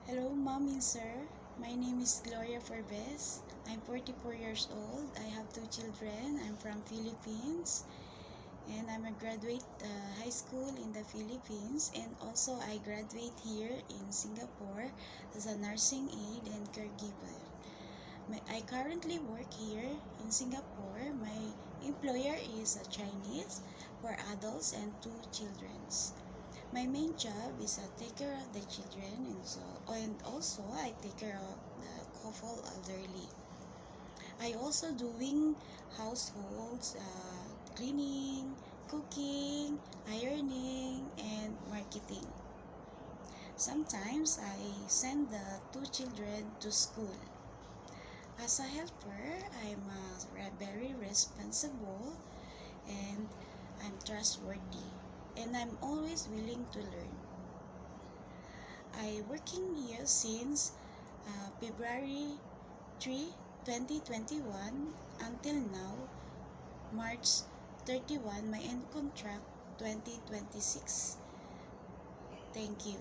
Hello, Mom and Sir. My name is Gloria Forbes. I'm 44 years old. I have two children. I'm from Philippines, and I'm a graduate high school in the Philippines, and also I graduate here in Singapore as a nursing aide and caregiver. I currently work here in Singapore. My employer is a Chinese for adults and two children. My main job is to take care of the children, and also I take care of the couple elderly. I also doing households, cleaning, cooking, ironing, and marketing. Sometimes I send the two children to school. As a helper, I'm very responsible, and I'm trustworthy, and I'm always willing to learn. I working here since February 3, 2021 until now, March 31, my end contract 2026. Thank you.